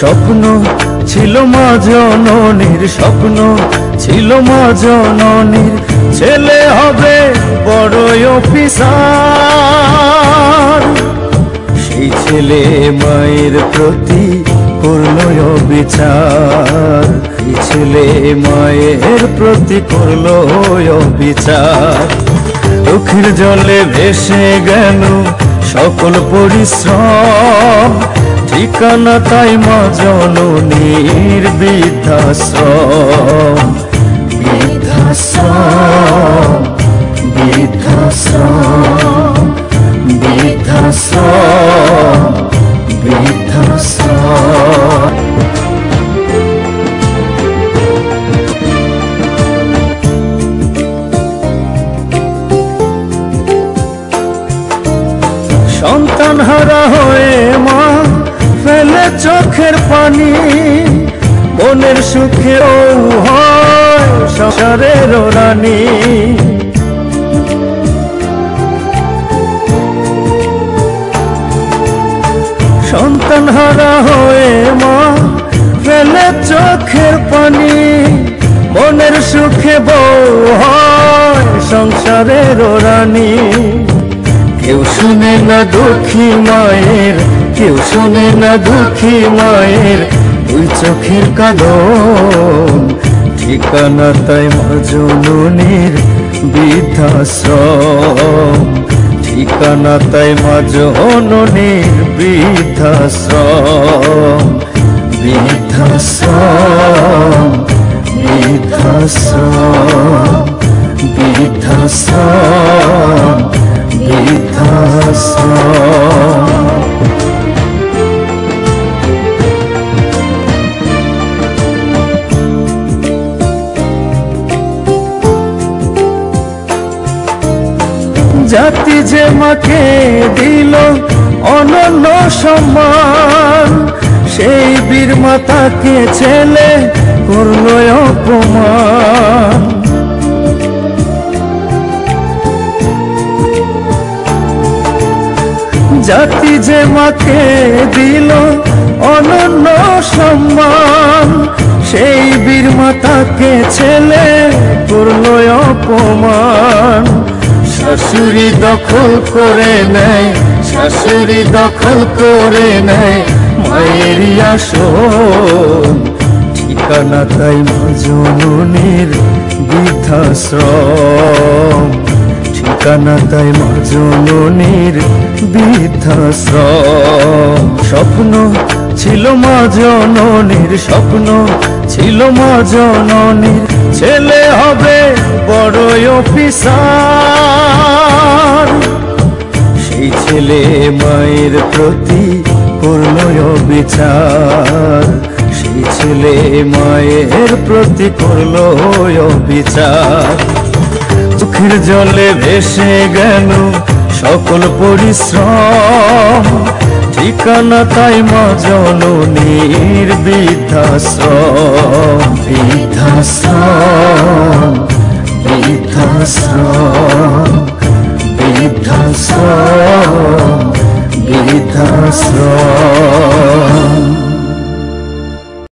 স্বপ্ন ছিল মা জননীর, স্বপ্ন ছিল মা জননীর, ছেলে হবে বড় অফিসার। সেই ছেলে মায়ের প্রতি করলো অবিচার, এই ছেলে মায়ের প্রতি করলো অবিচার। চোখের জলে ভেসে গেল সকল পরিশ্রম, ঠিকানা তাই মা জননীর বৃদ্ধাশ্রম। বৃদ্ধাশ্রম, বৃদ্ধাশ্রম, বৃদ্ধাশ্রম, বৃদ্ধাশ্রম। সন্তান হারা হয়ে মা ফেলে চোখের পানি, মনের সুখে ও হয় সংসারের রানী। সন্তান হারা হয়ে মা ফেলে চোখের পানি, মনের সুখে বউ হয় সংসারের রানী। কেউ শুনে না দুঃখী মায়ের, কেউ শুনে না দুঃখী মায়ের দুই চোখের কাঁদন, ঠিকানা তাই মা জননীর বৃদ্ধাশ্রম। ঠিকানা তাই মা জননীর বৃদ্ধাশ্রম। বৃদ্ধাশ্রম, বৃদ্ধাশ্রম, বৃদ্ধাশ্রম, বৃদ্ধাশ্রম। জাতি যে মাকে দিল অনন্য সম্মান, সেই বীর মাতাকে ছেলে করল অপমান। জাতি যে মাকে দিল অনন্য সম্মান, সেই বীর মাতাকে ছেলে করল অপমান। শাশুড়ি দখল করে নেয়, শাশুড়ি দখল করে নেয় মায়ের আসন, ঠিকানা তাই মা জননীর বৃদ্ধাশ্রম। ঠিকানা তাই মা জননীর বৃদ্ধাশ্রম। স্বপ্ন ছিল মা জননীর, স্বপ্ন ছিল মা জননীর, ছেলে হবে বড় অফিসার। সেই ছেলে মায়ের প্রতি করলো অবিচার, সেই ছেলে মায়ের প্রতি করলো অবিচার। চোখের জলে ভেসে গেল সকল পরিশ্রম, ঠিকানা তাই মা জননীর বৃদ্ধাশ্রম। বৃদ্ধাশ্রম, বৃদ্ধাশ্রম, বৃদ্ধাশ্রম, বৃদ্ধাশ্রম।